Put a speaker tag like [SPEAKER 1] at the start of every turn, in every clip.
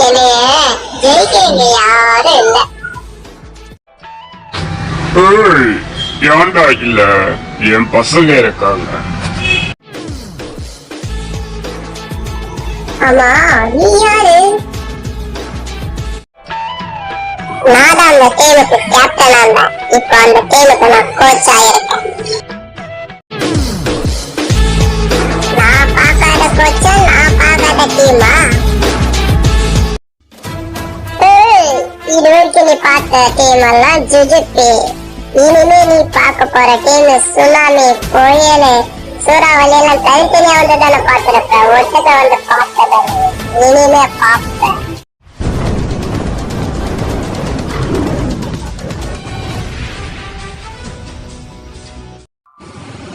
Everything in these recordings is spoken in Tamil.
[SPEAKER 1] என்னைய ஜெயிக்க இங்க யாரும் இல்ல.
[SPEAKER 2] ஏன்டா இல்ல? என் பசங்க இருக்காங்க.
[SPEAKER 1] ஆமா, நீ யாரு? நான் தான் அந்த டீமுக்கு கேப்டனா இருந்தேன். இப்ப அந்த டீமுக்கு நான் கோச் ஆயிருக்கேன். நான் பார்க்காத கோச்சா, நான் பார்க்காத டீமா? இது வரைக்கும் நீ பார்த்த டீம் எல்லாம் ஜுஜுப்பி. இனிமே நீ பார்க்க போற டீம் சுனாமி, புயல், சூறாவளி எல்லாம் தனித்தனியா வந்து தானே பார்த்திருப்ப. ஒட்டுக்க வந்து பார்த்தது இனிமே பார்ப்ப.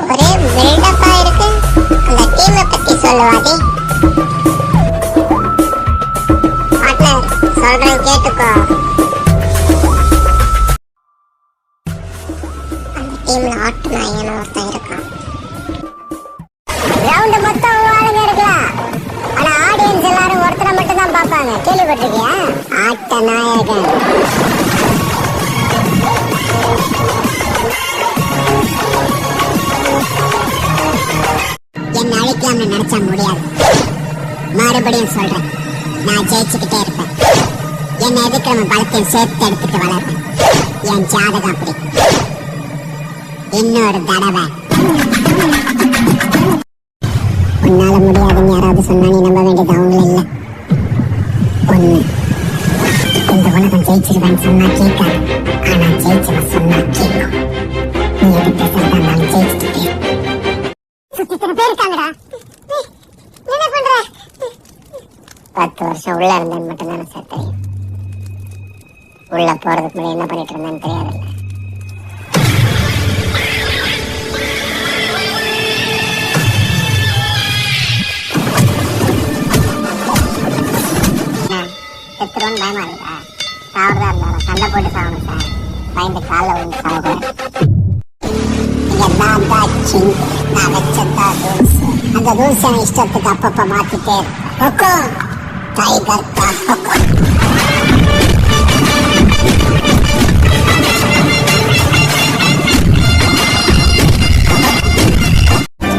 [SPEAKER 1] ஒரே பில்டப்பா இருக்கு. அந்த டீமை பத்தி சொல்லுவாடி. பார்ட்னர், சொல்றேன் கேட்டுக்கோ. அந்த டீம்ல ஆட்டு நாயகன் ஒருத்தன் இருக்கான். கிரவுண்ட் மொத்தம் ஆளுங்க இருக்கலாம். ஆனா ஆடியன்ஸ் எல்லாரும் ஒருத்தரை மட்டும் தான் பார்ப்பாங்க. கேள்விப்பட்டிருக்கியா? ஆட்ட நாயகன். என்ன அழிக்கலாம்னு நினைச்சா முடியாது. மறுபடியும் சொல்றேன், நான் ஜெயிச்சுக்கிட்டே இருப்பேன். என்னை எதிர்க்கிறவன் பலத்தையும் சேர்த்து எடுத்துட்டு வளர்ப்பேன். என் ஜாதகம் அப்படி. இன்னொரு தடவை உன்னால முடியாதுன்னு யாராவது சொன்னா நீ நம்ப வேண்டியது அவங்கள இல்ல. ஒண்ணு, இந்த உலகம் ஜெயிச்சிருவேன்னு சொன்னா கேட்காது. ஆனா ஜெயிச்சவன் சொன்னா கேட்கும். நீ எது பேசுறதா இருந்தாலும் ஜெயிச்சுட்டு சுத்தி இத்தனை பேர் இருக்காங்கடா. என்ன பண்ற? 10 வருஷம் உள்ள இருந்தேன்னு மட்டும் தானே சார் தெரியும். உள்ள போறதுக்கு முன்னாடி என்ன பண்ணிட்டு இருந்தேன்னு தெரியாதுல்ல. செத்துருவோன்னு பயமா இருக்கா? சாவறதா இருந்தாலும் சண்டை போட்டு சாகணும் சார். பயந்து காலில் விழுந்து சாகக்கூடாது. நான் வச்சதா ரூல்ஸ். அந்த ரூல்ஸ் என் இஷ்டத்துக்கு அப்பப்ப மாத்திட்டே இருக்கும். டைகர் தான்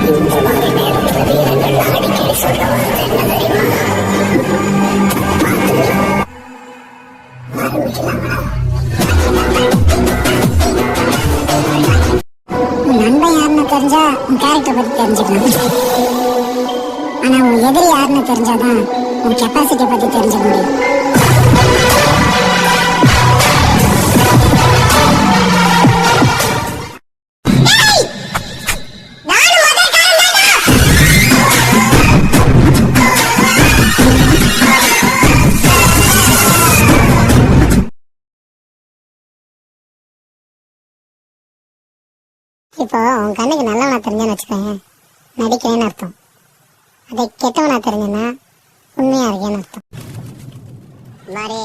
[SPEAKER 1] இந்த மாதிரி நேரத்தில் வீரர்கள் அடிக்கடி சொல்லுவாங்க. நண்பன் யாருன்னு தெரிஞ்சா உன் கேரக்டர் பத்தி தெரிஞ்சுக்கலாம். ஆனா உன் எதிரி யாருன்னு தெரிஞ்சாதான் உன் கெப்பாசிட்டி பத்தி தெரிஞ்சுக்க முடியும். இப்போ உன் கண்ணுக்கு நல்லவனா தெரிஞ்சான்னு வச்சுக்கோங்க, நடிக்கிறேன்னு அர்த்தம். அதை கெட்டவனா தெரிஞ்சனா உண்மையா இருக்கேன்னு அர்த்தம். மாறி,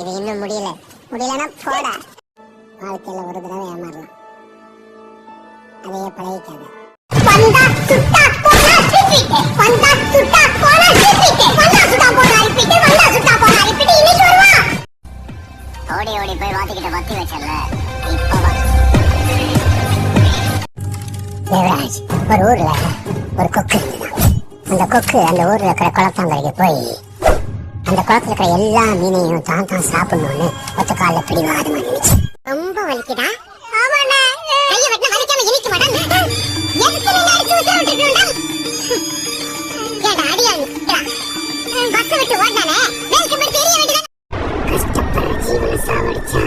[SPEAKER 1] இது இன்னும் முடியலன்னா போட. வாழ்க்கையில ஒரு தடவை ஏமாறலாம், அதையே பழகிக்காத. ஓடி ஓடி போய் வாத்திக்கிட்ட வத்தி வச்சல. தேவராஜ், ஒரு ஊர்ல ஒரு கொக்கு இருந்துதான். அந்த கொக்கு அந்த ஊர்ல இருக்கிற குளத்தாங்கரைக்கு போய் அந்த குளத்துல இருக்கிற எல்லா மீனையும் தான் தான் சாப்பிடணும்னு ஒத்த கால பிடிவாதமா நினைச்சு. ரொம்ப வலிக்குதா? கஷ்டப்படுற ஜீவனை சாவடிச்சா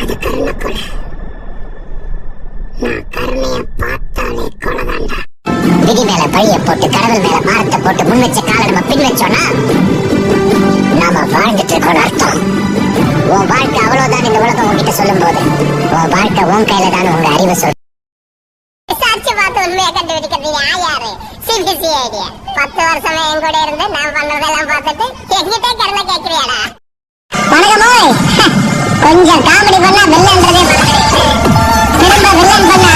[SPEAKER 1] அது கருணை கொலை. நான் கருணைய பார்த்தாலே கொலைதான்டா. விதி மேல பழிய போட்டு கடவுள் மேல பாரத்தை போட்டு முன் வச்ச காலை நம்ம பின் வச்சோம்னா நாம வாழ்ந்துட்டு இருக்கோம் அர்த்தம். உன் வாழ்க்கை அவ்வளவுதான் இந்த உலகம் உங்ககிட்ட சொல்லும் போது உன் வாழ்க்கை உன் கையில தான் உங்க அறிவை சொல்ற. உண்மையை கண்டுபிடிக்கிறது யாரு? சிபிசிஐடி 10 வருஷமா என் கூட இருந்து நான் பண்றதெல்லாம் பார்த்துட்டு எங்கிட்ட கருணை கேட்கிறியாடா? வணக்கம். கொஞ்சம் காமெடி பண்ணா வெள்ளன்றதே திரும்ப வில்லன் பண்ண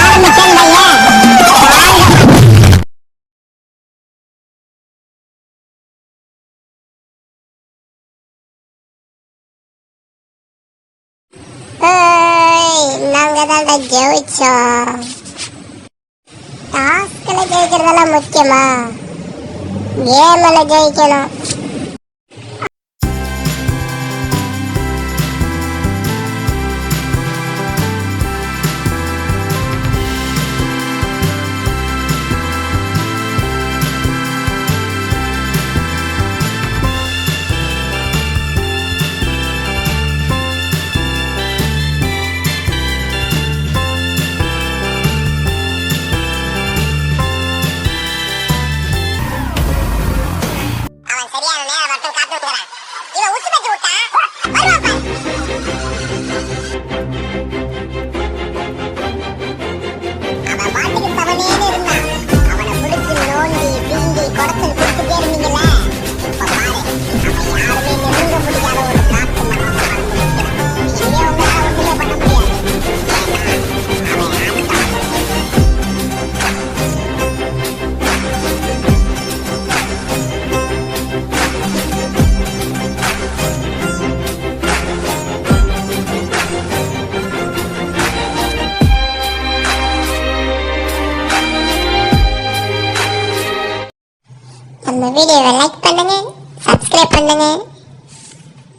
[SPEAKER 1] ஜெயிச்சோம். டாஸ்க்ல ஜெயிக்கிறதெல்லாம் முக்கியமா? கேம்ல ஜெயிக்கணும். அவன் சரியான நேரம் மட்டும் காத்துக்கிறான். இவன் உச்சு பத்தி விட்டா வருவான் பாரு. அவன் பாட்டுக்கு தவனேன்னு இருந்தான். அவனை பிடிச்சு நோண்டி பிண்டி குடத்தில் கொடுத்துட்டே இருந்தீங்கல்ல. இப்ப பாரு, அவன் யாருமே நெருங்க முடியாத ஒரு காட்டு மரத்தை வளர்ந்து நிற்கிறான். இனிமே உங்களால ஒண்ணுமே பண்ண முடியாது. ஏன்னா அவன் ஆனந்தான். நம்ம வீடியோவை லைக் பண்ணுங்க, சப்ஸ்கிரைப் பண்ணுங்க,